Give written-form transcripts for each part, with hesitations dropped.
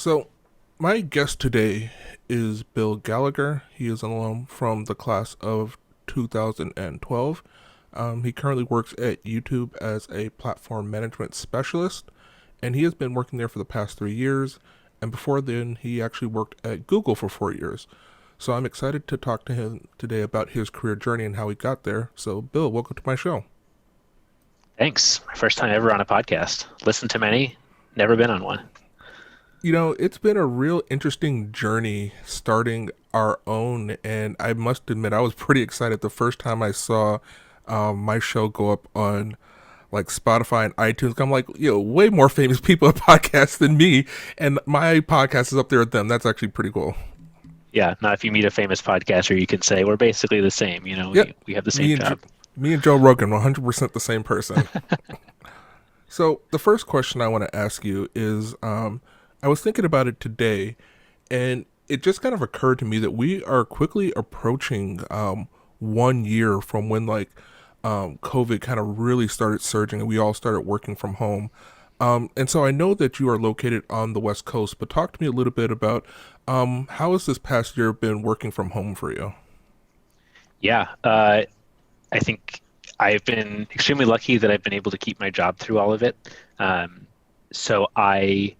So, my guest today is Bill Gallagher. He is an alum from the class of 2012. He currently works at YouTube as a platform management specialist, and he has been working there for the past 3 years. And before then, he actually worked at Google for 4 years. So, I'm excited to talk to him today about his career journey and how he got there. So, Bill, welcome to my show. Thanks. My first time ever on a podcast. Listened to many, never been on one. It's been a real interesting journey starting our own, and I must admit, I was pretty excited the first time I saw my show go up on like Spotify and iTunes. I'm like, way more famous people have podcasts than me, and my podcast is up there with them. That's actually pretty cool. Yeah, now if you meet a famous podcaster, you can say we're basically the same. Yep, We have the same me and job. me and Joe Rogan, 100% the same person. So the first question I want to ask you is, I was thinking about it today, and it just kind of occurred to me that we are quickly approaching 1 year from when COVID kind of really started surging, and we all started working from home. And so I know that you are located on the West Coast, but talk to me a little bit about how has this past year been working from home for you? Yeah, I think I've been extremely lucky that I've been able to keep my job through all of it. So I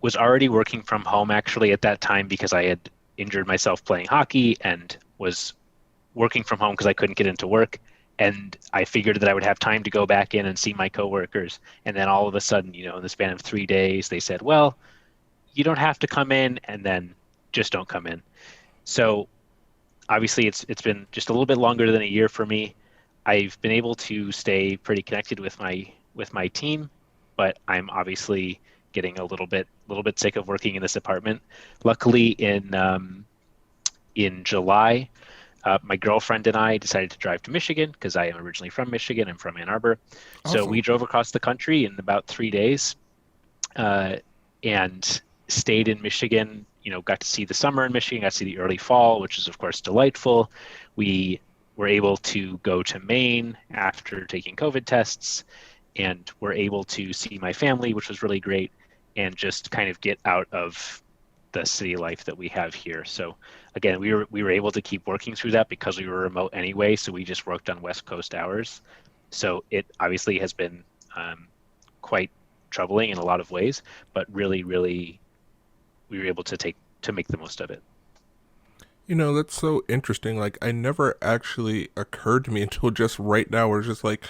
was already working from home actually at that time because I had injured myself playing hockey and was working from home because I couldn't get into work. And I figured that I would have time to go back in and see my coworkers. And then all of a sudden, in the span of 3 days, they said, well, you don't have to come in, and then just don't come in. So obviously it's been just a little bit longer than a year for me. I've been able to stay pretty connected with my team, but I'm obviously getting a little bit sick of working in this apartment. Luckily, in July, my girlfriend and I decided to drive to Michigan because I am originally from Michigan. I'm from Ann Arbor. So we Awesome. drove across the country in about 3 days uh, and stayed in Michigan. Got to see the summer in Michigan, got to see the early fall, which is, of course, delightful. We were able to go to Maine after taking COVID tests and were able to see my family, which was really great, and just kind of get out of the city life that we have here. So again, we were able to keep working through that because we were remote anyway. So we just worked on West Coast hours. So it obviously has been quite troubling in a lot of ways, but really, really, we were able to make the most of it. That's so interesting. Like, I never actually occurred to me until just right now, where it's just like,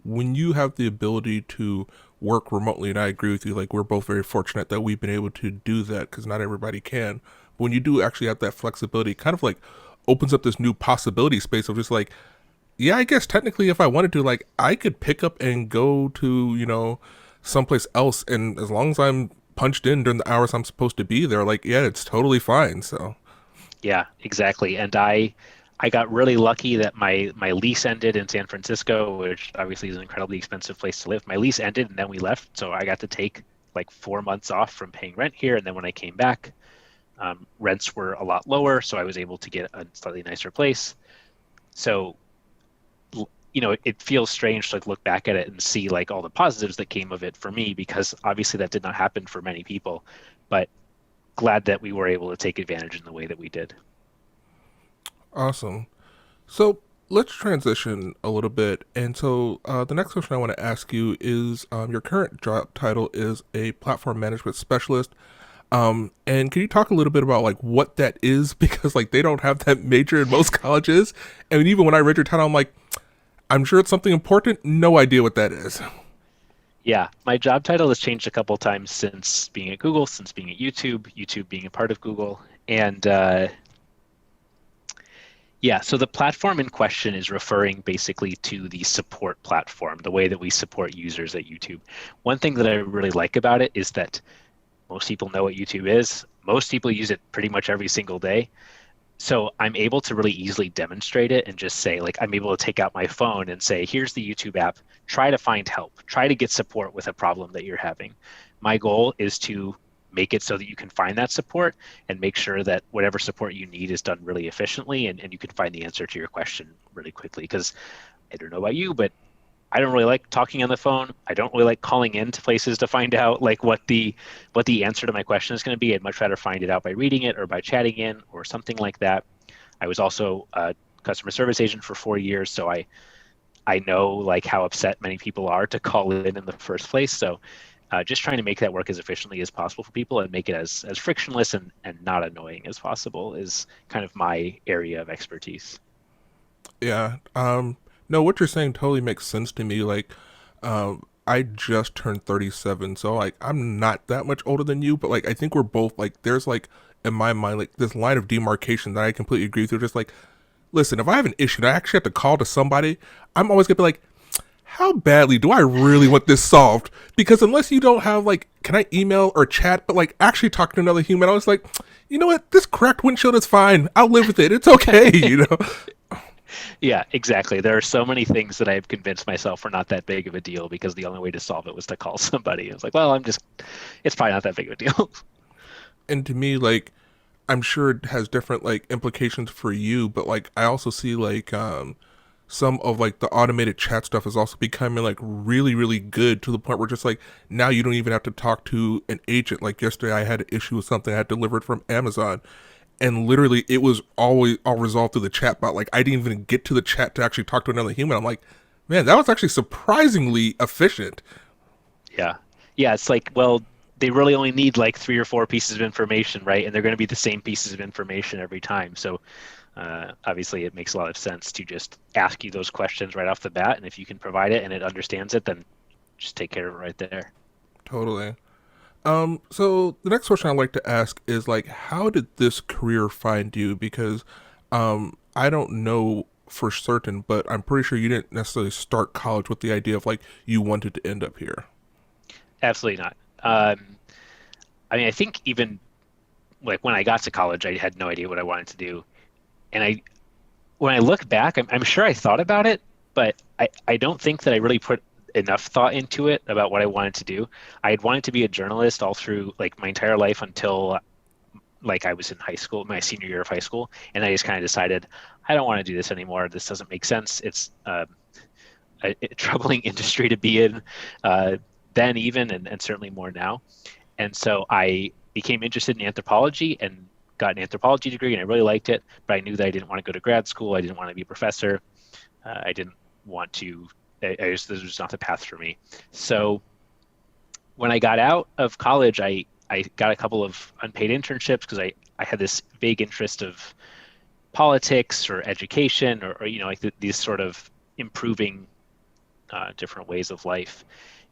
when you have the ability to work remotely, and I agree with you, like, we're both very fortunate that we've been able to do that because not everybody can. But when you do actually have that flexibility, it kind of like opens up this new possibility space of just like, yeah, I guess technically if I wanted to, like, I could pick up and go to, someplace else. And as long as I'm punched in during the hours I'm supposed to be there, like, yeah, it's totally fine. So, Yeah, exactly. And I got really lucky that my lease ended in San Francisco, which obviously is an incredibly expensive place to live. My lease ended and then we left, so I got to take like 4 months off from paying rent here. And then when I came back, rents were a lot lower, so I was able to get a slightly nicer place. So it feels strange to like look back at it and see like all the positives that came of it for me, because obviously that did not happen for many people. But glad that we were able to take advantage in the way that we did. awesome. So, let's transition a little bit. And so, the next question I want to ask you is your current job title is a platform management specialist. And can you talk a little bit about like what that is? Because like they don't have that major in most colleges. And even when I read your title, I'm like, I'm sure it's something important. No idea what that is. Yeah, my job title has changed a couple times since being at Google, since being at YouTube, YouTube being a part of Google. And yeah, so the platform in question is referring basically to the support platform, the way that we support users at YouTube. One thing that I really like about it is that most people know what YouTube is. Most people use it pretty much every single day. So I'm able to really easily demonstrate it and just say, like, I'm able to take out my phone and say, here's the YouTube app, try to find help, try to get support with a problem that you're having. My goal is to make it so that you can find that support and make sure that whatever support you need is done really efficiently, and you can find the answer to your question really quickly. Because I don't know about you, but I don't really like talking on the phone. I don't really like calling into places to find out like what the answer to my question is going to be. I'd much rather find it out by reading it or by chatting in or something like that. I was also a customer service agent for 4 years, so I know like how upset many people are to call in the first place. So just trying to make that work as efficiently as possible for people and make it as frictionless and not annoying as possible is kind of my area of expertise. Yeah. No, what you're saying totally makes sense to me. Like, I just turned 37, so like I'm not that much older than you, but like I think we're both like there's like in my mind like this line of demarcation that I completely agree with. Just like, listen, if I have an issue and I actually have to call to somebody, I'm always gonna be like, how badly do I really want this solved? Because unless you don't have like, can I email or chat, but like actually talk to another human, I was like, you know what, this cracked windshield is fine. I'll live with it. It's okay, you know. Yeah, exactly. There are so many things that I've convinced myself are not that big of a deal because the only way to solve it was to call somebody. It's like, well, it's probably not that big of a deal. And to me, like, I'm sure it has different like implications for you, but like I also see like some of like the automated chat stuff is also becoming like really really good to the point where just like now you don't even have to talk to an agent. Like yesterday I had an issue with something I had delivered from Amazon, and literally it was always all resolved through the chat bot. Like I didn't even get to the chat to actually talk to another human. I'm like, man, that was actually surprisingly efficient. Yeah. Yeah, it's like, well, they really only need like three or four pieces of information, right? And they're going to be the same pieces of information every time. So obviously, it makes a lot of sense to just ask you those questions right off the bat. And if you can provide it and it understands it, then just take care of it right there. Totally. So the next question I'd like to ask is like, how did this career find you? Because, I don't know for certain, but I'm pretty sure you didn't necessarily start college with the idea of like you wanted to end up here. Absolutely not. I mean, I think even like when I got to college, I had no idea what I wanted to do. And when I look back, I'm sure I thought about it, but I don't think that I really put enough thought into it about what I wanted to do. I had wanted to be a journalist all through like my entire life until like I was in high school, my senior year of high school, and I just kind of decided I don't want to do this anymore. This doesn't make sense. It's a troubling industry to be in then even, and certainly more now. And so I became interested in anthropology and got an anthropology degree, and I really liked it. But I knew that I didn't want to go to grad school. I didn't want to be a professor. I didn't want to. This was not the path for me. So when I got out of college, I got a couple of unpaid internships because I had this vague interest of politics or education or like these sort of improving different ways of life.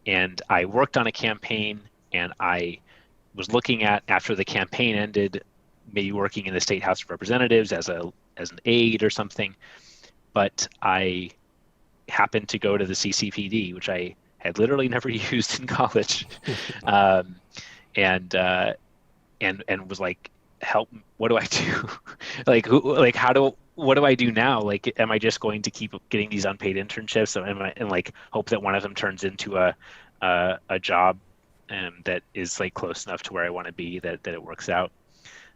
And I worked on a campaign, and I was looking at after the campaign ended, maybe working in the state House of Representatives as an aide or something. But I happened to go to the CCPD, which I had literally never used in college, um, and and was like, help, what do I do? Like how do what do I do now? Like, am I just going to keep getting these unpaid internships and like hope that one of them turns into a job that is like close enough to where I want to be that it works out.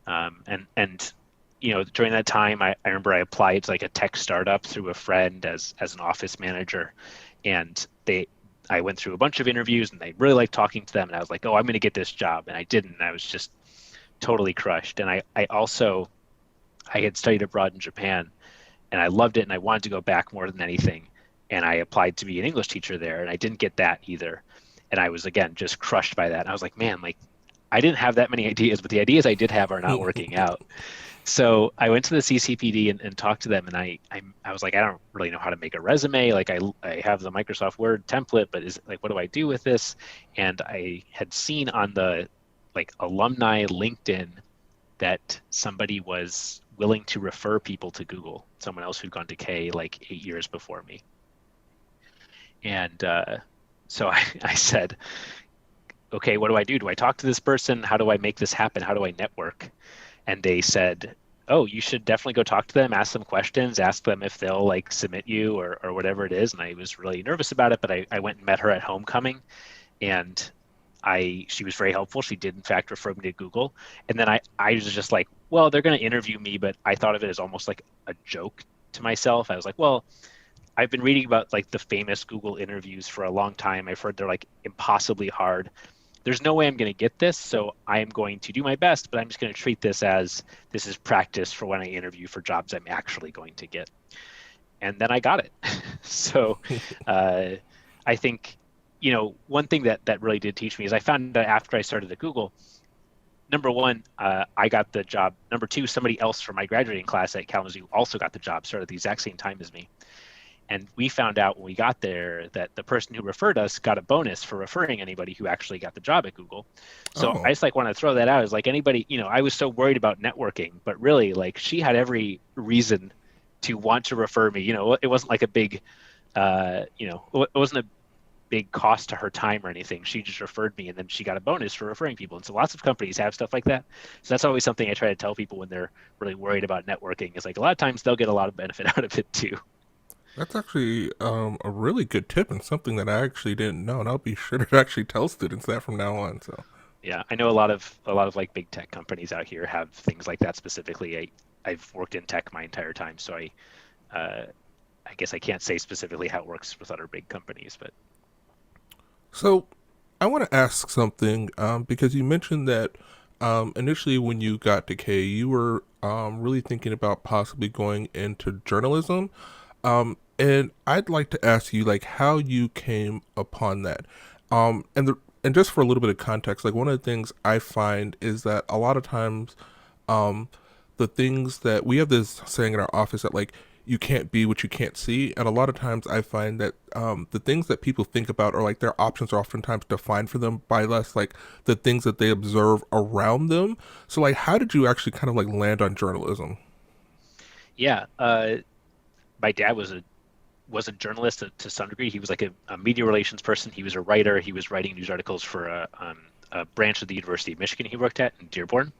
And during that time, I remember I applied to like a tech startup through a friend as an office manager, and I went through a bunch of interviews and they really liked talking to them, and I was like, oh, I'm going to get this job, and I didn't. I was just totally crushed. And I had studied abroad in Japan, and I loved it, and I wanted to go back more than anything. And I applied to be an English teacher there, and I didn't get that either. And I was again just crushed by that. And I was like, man, like I didn't have that many ideas, but the ideas I did have are not working out. So I went to the CCPD and talked to them, and I was like, I don't really know how to make a resume. Like I have the Microsoft Word template, but is like, what do I do with this? And I had seen on the like alumni LinkedIn that somebody was willing to refer people to Google, someone else who'd gone to K like 8 years before me. And so I said, okay, what do I do? Do I talk to this person? How do I make this happen? How do I network? And they said, oh, you should definitely go talk to them, ask them questions, ask them if they'll like submit you or whatever it is. And I was really nervous about it, but I went and met her at homecoming, and she was very helpful. She did in fact refer me to Google. And then I was just like, well, they're going to interview me, but I thought of it as almost like a joke to myself. I was like, well, I've been reading about like the famous Google interviews for a long time. I've heard they're like impossibly hard. There's no way I'm going to get this, so I am going to do my best, but I'm just going to treat this as this is practice for when I interview for jobs I'm actually going to get. And then I got it. So uh, I think, one thing that really did teach me is I found that after I started at Google, number one, I got the job. Number two, somebody else from my graduating class at Kalamazoo also got the job, started at the exact same time as me. And we found out when we got there that the person who referred us got a bonus for referring anybody who actually got the job at Google. So I Oh, just like want to throw that out as like anybody, I was so worried about networking, but really like she had every reason to want to refer me. It wasn't like a big, it wasn't a big cost to her time or anything. She just referred me and then she got a bonus for referring people. And so lots of companies have stuff like that. So that's always something I try to tell people when they're really worried about networking is like a lot of times they'll get a lot of benefit out of it too. that's actually a really good tip and something that I actually didn't know, and I'll be sure to actually tell students that from now on. So, Yeah, I know a lot of like big tech companies out here have things like that specifically. I've worked in tech my entire time, so uh, I guess I can't say specifically how it works with other big companies, but so I want to ask something because you mentioned that initially when you got to K, you were really thinking about possibly going into journalism. And I'd like to ask you like how you came upon that. And just for a little bit of context, like one of the things I find is that a lot of times um the things that we have this saying in our office that like you can't be what you can't see, and a lot of times I find that the things that people think about or like their options are oftentimes defined for them by less like the things that they observe around them. So like how did you actually kind of like land on yeah, my dad was a journalist to some degree. He was like a media relations person. He was a writer. He was writing news articles for a branch of the University of Michigan he worked at in Dearborn.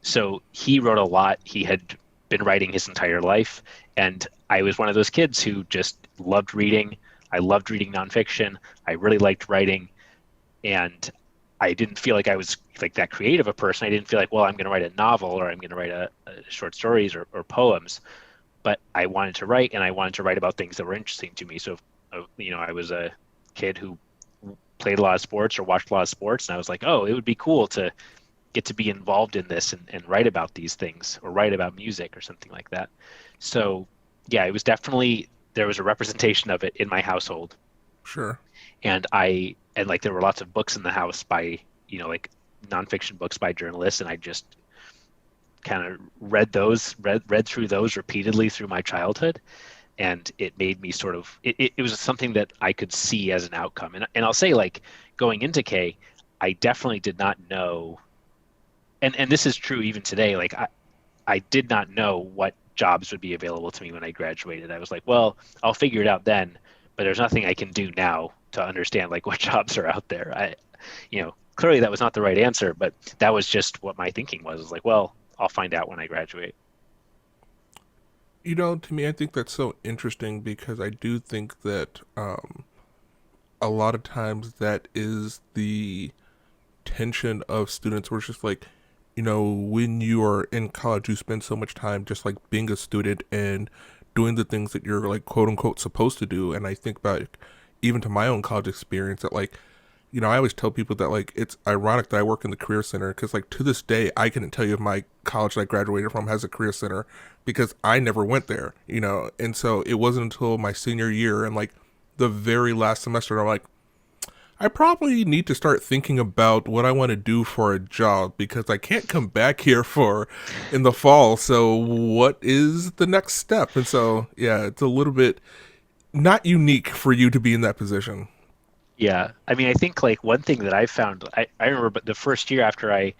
So he wrote a lot. He had been writing his entire life. And I was one of those kids who just loved reading. I loved reading nonfiction. I really liked writing. And I didn't feel like I was like that creative a person. I didn't feel like, well, I'm going to write a novel or I'm going to write a short stories or poems. But I wanted to write and I wanted to write about things that were interesting to me. So, I was a kid who played a lot of sports or watched a lot of sports. And I was like, oh, it would be cool to get to be involved in this and write about these things or write about music or something like that. So yeah, it was definitely there was a representation of it in my household, Sure. and like there were lots of books in the house by like nonfiction books by journalists, and I just kind of read through those repeatedly through my childhood, and it made me sort of it was something that I could see as an outcome. And I'll say like going into K, I definitely did not know, and this is true even today, like I did not know what jobs would be available to me when I graduated. I was like, well, I'll figure it out then, but there's nothing I can do now to understand like what jobs are out there. Clearly that was not the right answer, but that was just what my thinking was. It was like, well, I'll find out when I graduate. To me, I think that's so interesting because I do think that a lot of times that is the tension of students where it's just like, when you are in college, you spend so much time just like being a student and doing the things that you're like quote unquote supposed to do. And I think about even to my own college experience that like, I always tell people that like it's ironic that I work in the career center because like to this day I couldn't tell you if my college that I graduated from has a career center because I never went there, and so it wasn't until my senior year and like the very last semester I'm like I probably need to start thinking about what I want to do for a job because I can't come back here for in the fall. So what is the next step? And so yeah, it's a little bit not unique for you to be in that position. Yeah. I mean, I think like one thing that I found, I remember but the first year after I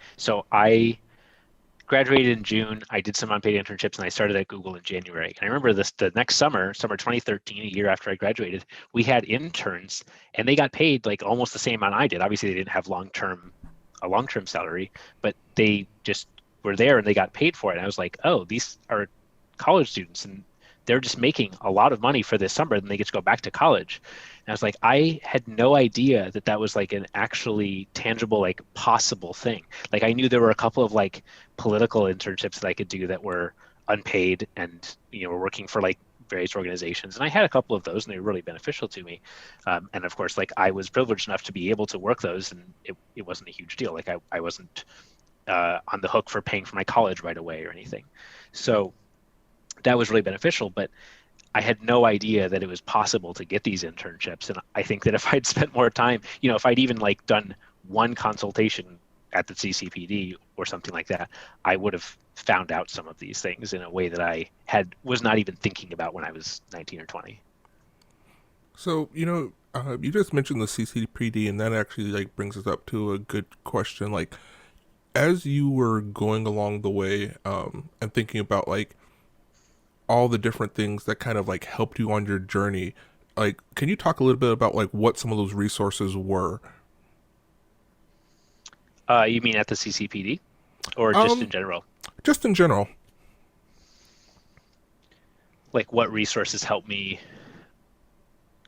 graduated in June. I did some unpaid internships and I started at Google in January. And I remember the next summer 2013, a year after I graduated, we had interns and they got paid like almost the same amount I did. Obviously, they didn't have a long-term salary, but they just were there and they got paid for it. And I was like, oh, these are college students and they're just making a lot of money for this summer. Then they get to go back to college. And I was like, I had no idea that that was like an actually tangible, like possible thing. Like I knew there were a couple of like political internships that I could do that were unpaid and were working for like various organizations, and I had a couple of those, and they were really beneficial to me. And of course, like I was privileged enough to be able to work those, and it wasn't a huge deal. Like I wasn't on the hook for paying for my college right away or anything. So that was really beneficial, but I had no idea that it was possible to get these internships. And I think that if I'd spent more time, if I'd even like done one consultation at the CCPD or something like that, I would have found out some of these things in a way that I was not even thinking about when I was 19 or 20. So, you just mentioned the CCPD, and that actually like brings us up to a good question. Like, as you were going along the way, and thinking about like all the different things that kind of like helped you on your journey, like, can you talk a little bit about like what some of those resources were? You mean at the CCPD or just in Um, general? just in general. Like what resources helped me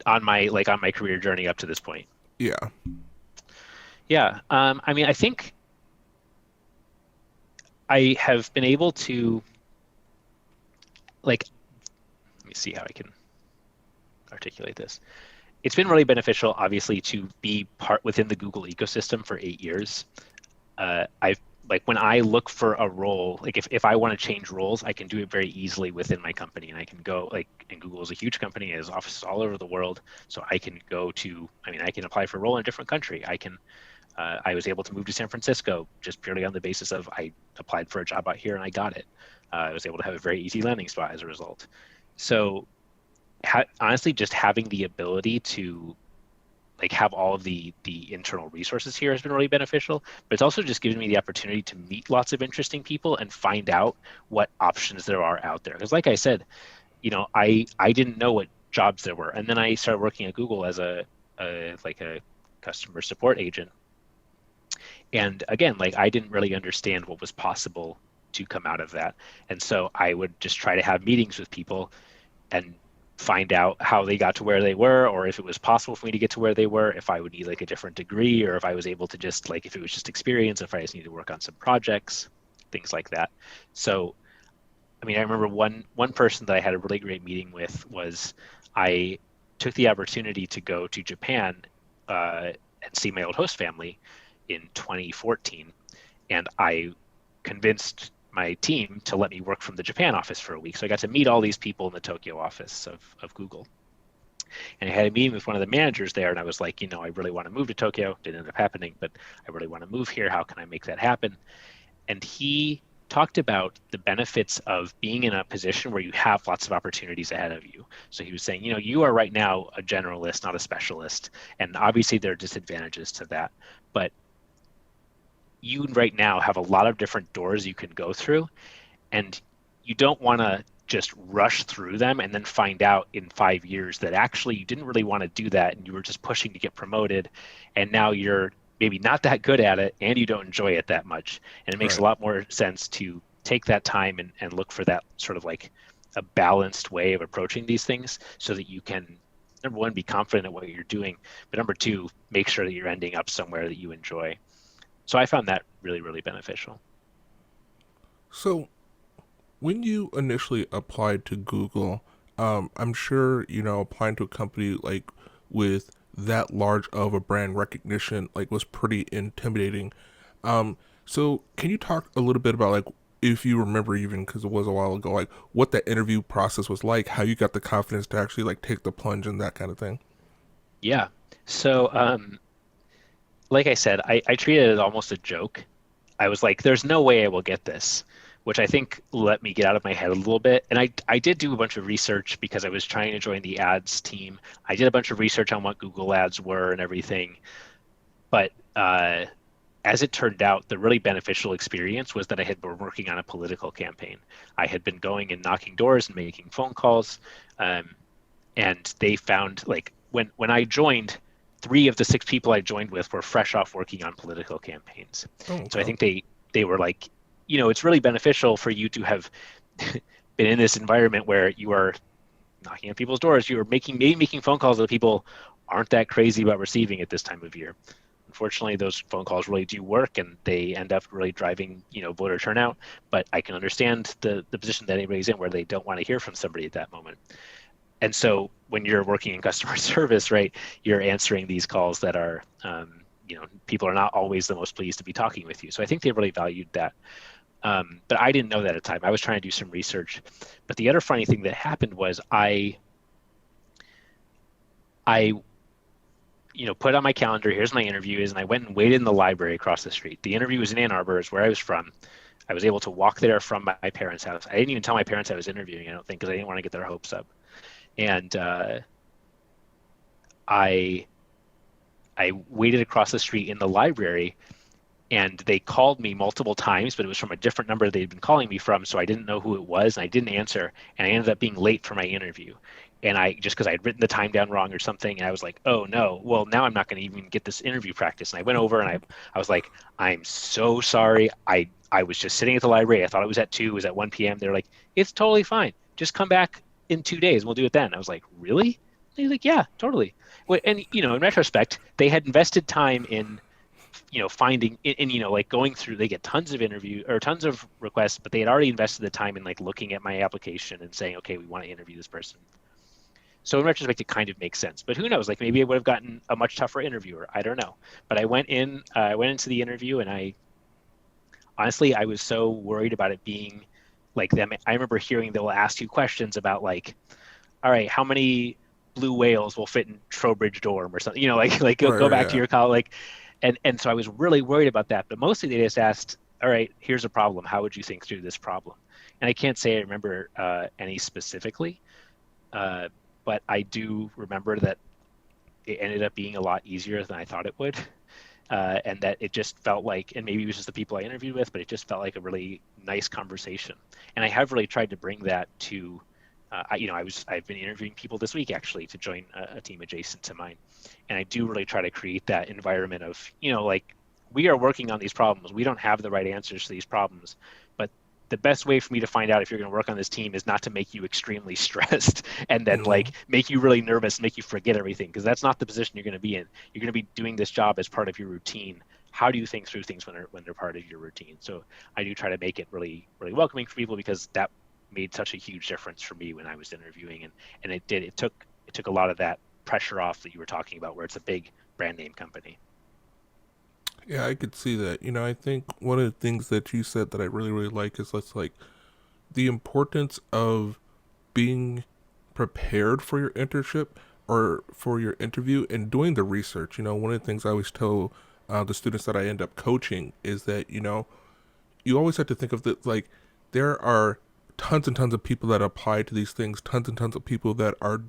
on my career journey up to this point? Yeah. Yeah. I mean, I think I have been able to like, let me see how I can articulate this. It's been really beneficial, obviously, to be part within the Google ecosystem for 8 years. I've like when I look for a role, like if I want to change roles, I can do it very easily within my company, and I can go like, and Google is a huge company, it has offices all over the world, so I can go to, I mean, I can apply for a role in a different country. I was able to move to San Francisco just purely on the basis of I applied for a job out here and I got it. I was able to have a very easy landing spot as a result. So honestly, just having the ability to like have all of the internal resources here has been really beneficial, but it's also just given me the opportunity to meet lots of interesting people and find out what options there are out there. Because like I said, I didn't know what jobs there were, and then I started working at Google as a customer support agent. And again, like I didn't really understand what was possible to come out of that. And so I would just try to have meetings with people and find out how they got to where they were, or if it was possible for me to get to where they were, if I would need like a different degree, or if I was able to just like, if it was just experience, if I just needed to work on some projects, things like that. So, I mean, I remember one person that I had a really great meeting with was I took the opportunity to go to Japan and see my old host family in 2014, and I convinced my team to let me work from the Japan office for a week. So I got to meet all these people in the Tokyo office of Google. And I had a meeting with one of the managers there, and I was like, I really want to move to Tokyo. Didn't end up happening, but I really want to move here. How can I make that happen? And he talked about the benefits of being in a position where you have lots of opportunities ahead of you. So he was saying, you are right now a generalist, not a specialist. And obviously there are disadvantages to that. But you right now have a lot of different doors you can go through, and you don't want to just rush through them and then find out in 5 years that actually you didn't really want to do that and you were just pushing to get promoted, and now you're maybe not that good at it and you don't enjoy it that much. And it makes a Right. lot more sense to take that time and look for that sort of like a balanced way of approaching these things so that you can, number one, be confident at what you're doing, but number two, make sure that you're ending up somewhere that you enjoy. So I found that really, really beneficial. So, when you initially applied to Google, I'm sure, applying to a company like with that large of a brand recognition like was pretty intimidating. So can you talk a little bit about like, if you remember, even because it was a while ago, like what that interview process was like, how you got the confidence to actually like take the plunge and that kind of thing? Yeah. So, like I said, I treated it as almost a joke. I was like, there's no way I will get this, which I think let me get out of my head a little bit. And I did do a bunch of research because I was trying to join the ads team. I did a bunch of research on what Google ads were and everything. But as it turned out, the really beneficial experience was that I had been working on a political campaign. I had been going and knocking doors and making phone calls. Um, and they found like when I joined, three of the six people I joined with were fresh off working on political campaigns. Oh, So I okay. think they were like, it's really beneficial for you to have been in this environment where you are knocking on people's doors, you are maybe making phone calls that people aren't that crazy about receiving at this time of year. Unfortunately, those phone calls really do work, and they end up really driving, voter turnout. But I can understand the position that anybody's in where they don't want to hear from somebody at that moment. And so when you're working in customer service, right, you're answering these calls that are, people are not always the most pleased to be talking with you. So I think they really valued that. But I didn't know that at the time. I was trying to do some research. But the other funny thing that happened was I put on my calendar, here's my interview is, and I went and waited in the library across the street. The interview was in Ann Arbor, is where I was from. I was able to walk there from my parents' house. I didn't even tell my parents I was interviewing, I don't think, because I didn't want to get their hopes up. And I I waited across the street in the library, and they called me multiple times, but it was from a different number they'd been calling me from, so I didn't know who it was, and I didn't answer, and I ended up being late for my interview. And I just because I had written the time down wrong or something, and I was like, oh no, well now I'm not going to even get this interview practice. And I went over and I was like, I'm so sorry. I was just sitting at the library. I thought it was at 2, it was at 1 p.m. They're like, it's totally fine. Just come back in 2 days and we'll do it then. I was like, really? And he's like, yeah, totally. Well, and in retrospect, they had invested time in finding and like going through, they get tons of interview or tons of requests, but they had already invested the time in like looking at my application and saying, okay, we want to interview this person. So in retrospect, it kind of makes sense, but who knows? Like maybe I would have gotten a much tougher interviewer. I don't know. But I went into the interview, and I was so worried about it being like them. I remember hearing they'll ask you questions about like, all right, how many blue whales will fit in Trowbridge dorm or something, like Right, go right, back to yeah. your college, like, and so I was really worried about that. But mostly they just asked, all right, here's a problem. How would you think through this problem? And I can't say I remember any specifically, uh, but I do remember that it ended up being a lot easier than I thought it would. And that it just felt like, and maybe it was just the people I interviewed with, but it just felt like a really nice conversation. And I have really tried to bring that to, I've been interviewing people this week actually to join a team adjacent to mine, and I do really try to create that environment of, like, we are working on these problems. We don't have the right answers to these problems, but the best way for me to find out if you're going to work on this team is not to make you extremely stressed and then Hmm. like make you really nervous, make you forget everything, because that's not the position you're going to be in. You're going to be doing this job as part of your routine. How do you think through things when they're part of your routine? So I do try to make it really, really welcoming for people, because that made such a huge difference for me when I was interviewing, and it took a lot of that pressure off that you were talking about, where it's a big brand name company. Yeah, I could see that. I think one of the things that you said that I really, really like is that's like the importance of being prepared for your internship or for your interview and doing the research. One of the things I always tell the students that I end up coaching is that, you always have to think of that like there are tons and tons of people that apply to these things, tons and tons of people that are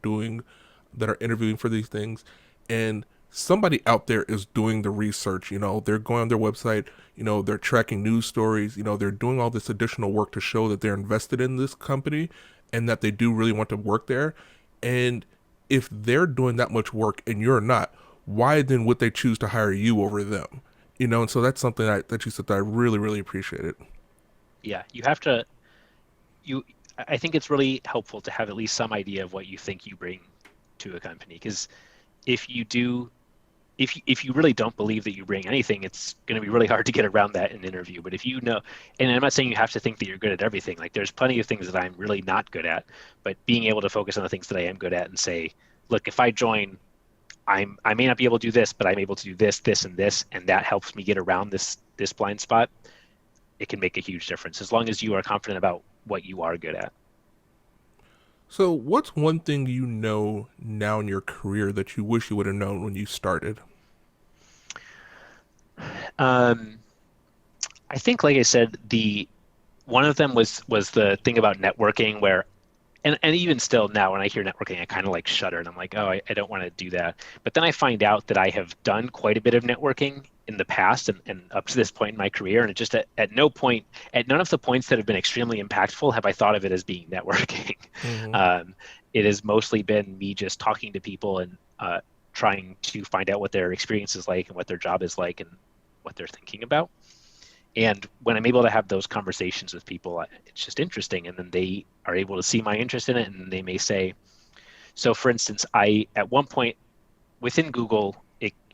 interviewing for these things, and somebody out there is doing the research. They're going on their website, they're tracking news stories, they're doing all this additional work to show that they're invested in this company and that they do really want to work there. And if they're doing that much work and you're not, why then would they choose to hire you over them? And so that's something that you said that I really, really appreciated. Yeah, you have to you I think it's really helpful to have at least some idea of what you think you bring to a company, because if you do if you really don't believe that you bring anything, it's going to be really hard to get around that in an interview. But if you know, and I'm not saying you have to think that you're good at everything, like there's plenty of things that I'm really not good at, but being able to focus on the things that I am good at and say, look, if I join, I may not be able to do this, but I'm able to do this and this, and that helps me get around this blind spot. It can make a huge difference as long as you are confident about what you are good at. So, what's one thing you know now in your career that you wish you would have known when you started? Um, I think, like I said, the one of them was the thing about networking, where and even still now when I hear networking, I kind of like shudder, and I'm like, oh, I don't want to do that. But then I find out that I have done quite a bit of networking in the past, and up to this point in my career, and it just at no point, at none of the points that have been extremely impactful have I thought of it as being networking. Mm-hmm. um, it has mostly been me just talking to people and trying to find out what their experience is like and what their job is like and what they're thinking about. And when I'm able to have those conversations with people, it's just interesting. And then they are able to see my interest in it, and they may say, so for instance, I at one point within Google,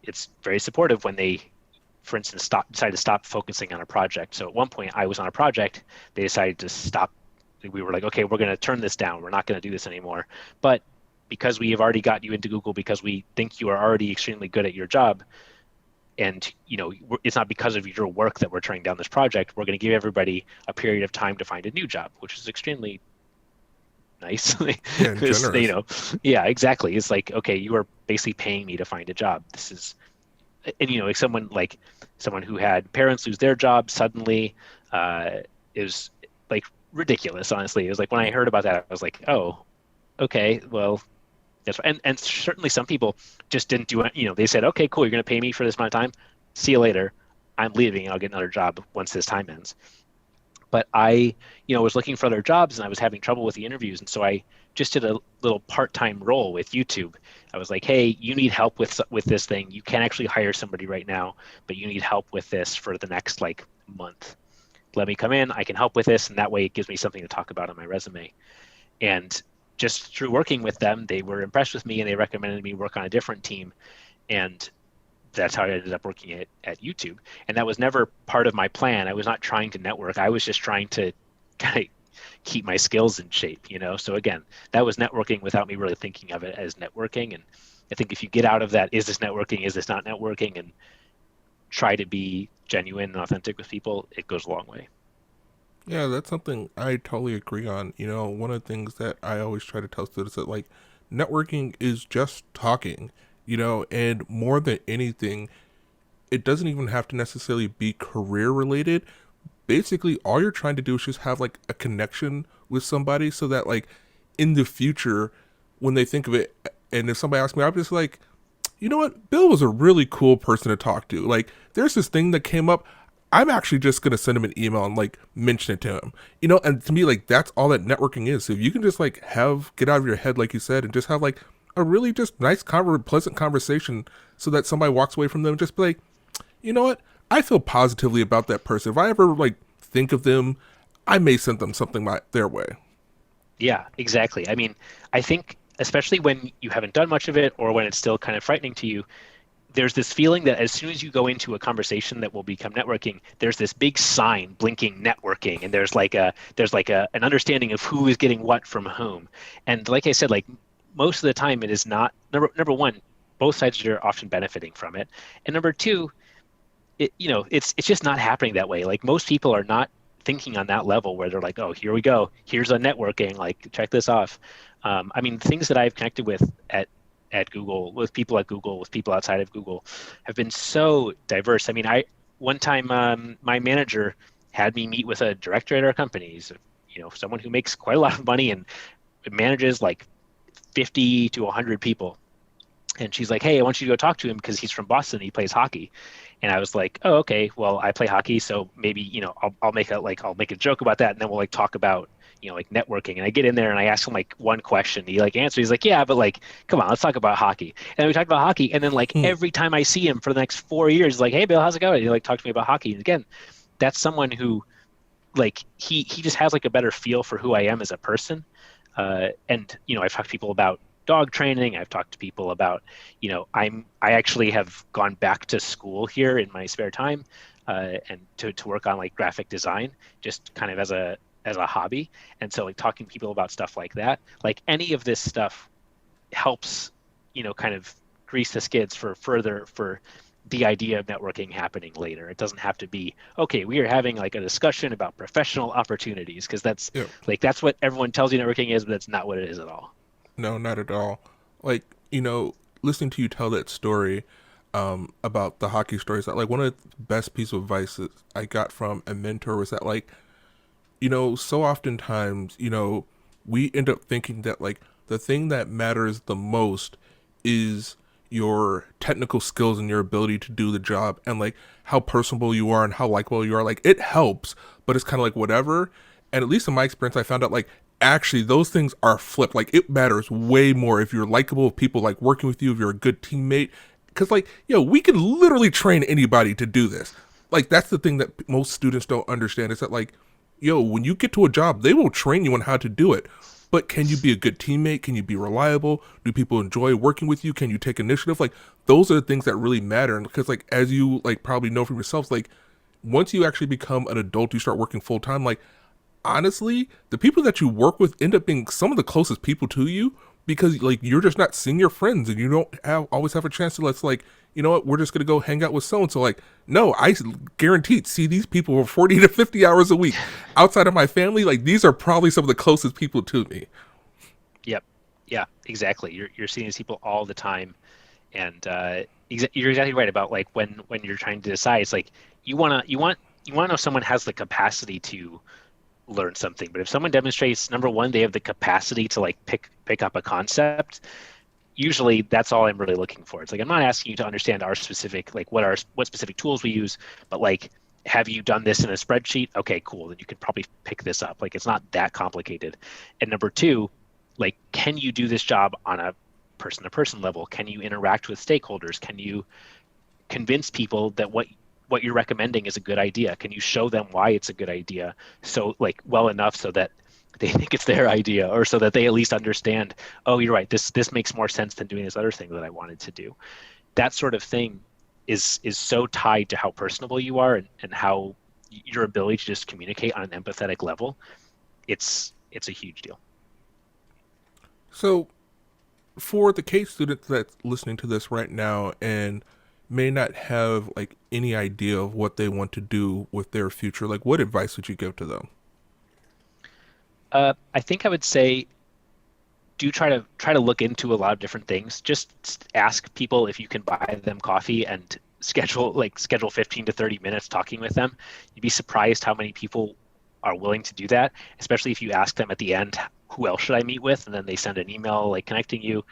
it's very supportive when they, for instance, decide to stop focusing on a project. So at one point, I was on a project. They decided to stop. We were like, okay, we're going to turn this down. We're not going to do this anymore. But because we have already got you into Google, because we think you are already extremely good at your job, and it's not because of your work that we're turning down this project. We're going to give everybody a period of time to find a new job, which is extremely nice. Yeah, and Because generous. yeah, exactly. It's like, okay, you are basically paying me to find a job. This is, and like someone who had parents lose their job suddenly, is like ridiculous. Honestly, it was like when I heard about that, I was like, oh, okay, well, that's, and certainly some people just didn't do it. They said, okay, cool, you're going to pay me for this amount of time. See you later. I'm leaving, and I'll get another job once this time ends. But I, was looking for other jobs, and I was having trouble with the interviews, and so I just did a little part-time role with YouTube. I was like, hey, you need help with this thing. You can't actually hire somebody right now, but you need help with this for the next like month. Let me come in. I can help with this, and that way it gives me something to talk about on my resume. And just through working with them, they were impressed with me, and they recommended me work on a different team. And that's how I ended up working at YouTube. And that was never part of my plan. I was not trying to network. I was just trying to kind of keep my skills in shape. So again, that was networking without me really thinking of it as networking. And I think if you get out of that, is this networking, is this not networking, and try to be genuine and authentic with people, it goes a long way. Yeah, that's something I totally agree on. One of the things that I always try to tell students that like networking is just talking, and more than anything, it doesn't even have to necessarily be career related. Basically, all you're trying to do is just have like a connection with somebody so that like in the future, when they think of it, and if somebody asks me, I'm just like, you know what? Bill was a really cool person to talk to. Like, there's this thing that came up. I'm actually just gonna send him an email and like mention it to him. And to me, like that's all that networking is. So if you can just like get out of your head, like you said, and just have like a really just nice, pleasant conversation, so that somebody walks away from them and just be like, you know what? I feel positively about that person. If I ever like think of them, I may send them something their way. Yeah, exactly. I mean, I think especially when you haven't done much of it or when it's still kind of frightening to you, there's this feeling that as soon as you go into a conversation that will become networking, there's this big sign blinking networking, and there's an understanding of who is getting what from whom. And like I said, like most of the time it is not number one, both sides are often benefiting from it. And number two, it's just not happening that way. Like most people are not thinking on that level where they're like, oh, here we go, here's a networking, like check this off. I mean, things that I've connected with at Google, with people at Google, with people outside of Google, have been so diverse. I mean, one time my manager had me meet with a director at our company. He's, someone who makes quite a lot of money and manages like 50 to 100 people. And she's like, hey, I want you to go talk to him because he's from Boston. He plays hockey. And I was like, oh, okay, well, I play hockey, so maybe, I'll make a joke about that, and then we'll like talk about, like networking. And I get in there and I ask him like one question. He like answers. He's like, yeah, but like, come on, let's talk about hockey. And then we talked about hockey. And then like Hmm. every time I see him for the next 4 years, he's like, hey, Bill, how's it going? And he like talk to me about hockey. And again, that's someone who like he just has like a better feel for who I am as a person. And I've talked to people about dog training. I've talked to people about, I actually have gone back to school here in my spare time, and to work on like graphic design, just kind of as a hobby. And so like talking to people about stuff like that, like any of this stuff helps, kind of grease the skids for the idea of networking happening later. It doesn't have to be, okay, we are having like a discussion about professional opportunities, because Yeah. that's what everyone tells you networking is, but that's not what it is at all. No, not at all. Like, listening to you tell that story about the hockey stories, that like one of the best pieces of advice that I got from a mentor was that like, so oftentimes, we end up thinking that like the thing that matters the most is your technical skills and your ability to do the job, and like how personable you are and how likable you are. Like it helps, but it's kind of like whatever. And at least in my experience, I found out like actually those things are flipped. Like it matters way more if you're likable, if people like working with you, if you're a good teammate. Because like, we can literally train anybody to do this. Like that's the thing that most students don't understand is that like, when you get to a job, they will train you on how to do it. But can you be a good teammate? Can you be reliable? Do people enjoy working with you? Can you take initiative? Like those are the things that really matter. And because like as you like probably know from yourselves, like once you actually become an adult, you start working full time. Like honestly, the people that you work with end up being some of the closest people to you because like you're just not seeing your friends and you don't have always have a chance to let's like you know what we're just gonna go hang out with so and so like no I guaranteed see these people for 40 to 50 hours a week outside of my family like these are probably some of the closest people to me. Yep. Yeah, exactly. You're seeing these people all the time, and you're exactly right about like when you're trying to decide. It's like you want to know if someone has the capacity to learn something. But if someone demonstrates, number one, they have the capacity to like pick up a concept, usually that's all I'm really looking for. It's like I'm not asking you to understand our specific like what specific tools we use, but like have you done this in a spreadsheet? Okay, cool. Then you could probably pick this up. Like it's not that complicated. And number two, like can you do this job on a person to person level? Can you interact with stakeholders? Can you convince people that what you're recommending is a good idea? Can you show them why it's a good idea so like well enough so that they think it's their idea or so that they at least understand, oh, you're right, this makes more sense than doing this other thing that I wanted to do. That sort of thing is so tied to how personable you are and how your ability to just communicate on an empathetic level. It's a huge deal. So for the case student that's listening to this right now and may not have like any idea of what they want to do with their future, like what advice would you give to them? I think I would say do try to look into a lot of different things. Just ask people if you can buy them coffee and schedule 15 to 30 minutes talking with them. You'd be surprised how many people are willing to do that, especially if you ask them at the end, who else should I meet with? And then they send an email like connecting you.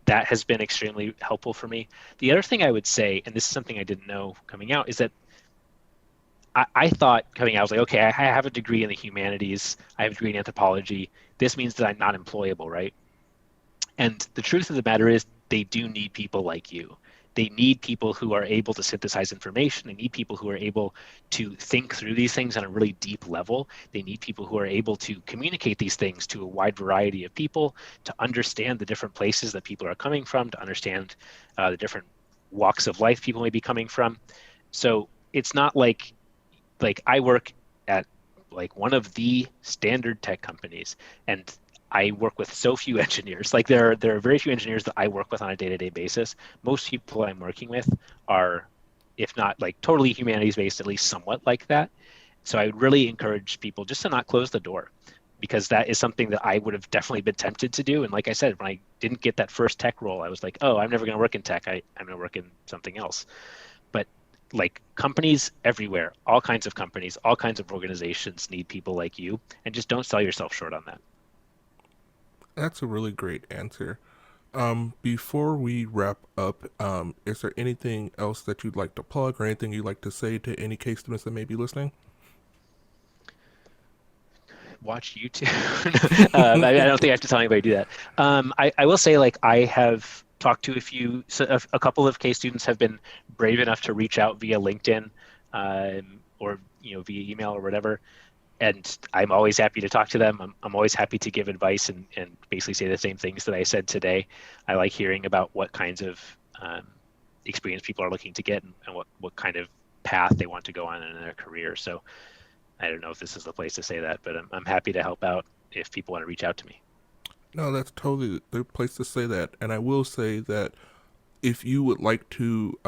That has been extremely helpful for me. The other thing I would say, and this is something I didn't know coming out, is that I thought coming out, I was like, okay, I have a degree in the humanities, I have a degree in anthropology. This means that I'm not employable, right? And the truth of the matter is, they do need people like you. They need people who are able to synthesize information. They need people who are able to think through these things on a really deep level. They need people who are able to communicate these things to a wide variety of people, to understand the different places that people are coming from, to understand the different walks of life people may be coming from. So it's not like I work at like one of the standard tech companies, and I work with so few engineers. Like there are very few engineers that I work with on a day-to-day basis. Most people I'm working with are, if not like totally humanities based, at least somewhat like that. So I would really encourage people just to not close the door, because that is something that I would have definitely been tempted to do. And like I said, when I didn't get that first tech role, I was like, oh, I'm never going to work in tech. I'm going to work in something else. But like companies everywhere, all kinds of companies, all kinds of organizations need people like you, and just don't sell yourself short on that. That's a really great answer. Before we wrap up, is there anything else that you'd like to plug or anything you'd like to say to any case students that may be listening? Watch YouTube. I don't think I have to tell anybody to do that. I will say, like, I have talked to a couple of case students have been brave enough to reach out via LinkedIn, or via email or whatever. And I'm always happy to talk to them. I'm always happy to give advice and basically say the same things that I said today. I like hearing about what kinds of experience people are looking to get, and what kind of path they want to go on in their career. So I don't know if this is the place to say that, but I'm happy to help out if people want to reach out to me. No, that's totally the place to say that. And I will say that if you would like to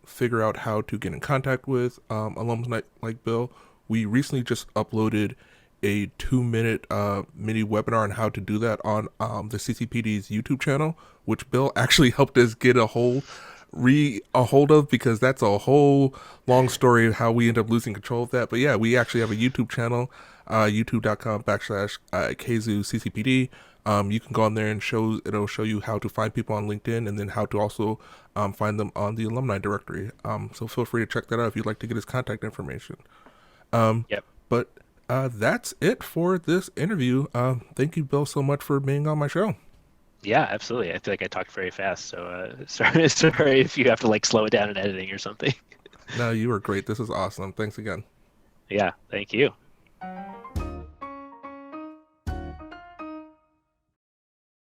figure out how to get in contact with alumni like Bill, we recently just uploaded a 2 minute mini webinar on how to do that on the CCPD's YouTube channel, which Bill actually helped us get a hold of because that's a whole long story of how we end up losing control of that. But yeah, we actually have a YouTube channel, youtube.com/KZOOCCPD. CCPD. You can go on there and it'll show you how to find people on LinkedIn and then how to also find them on the alumni directory. So feel free to check that out if you'd like to get his contact information. Um, Yep. but that's it for this interview. Thank you, Bill, so much for being on my show. Yeah, absolutely. I feel like I talked very fast, so sorry if you have to like slow it down in editing or something. No, you were great. This is awesome. Thanks again. Yeah, thank you.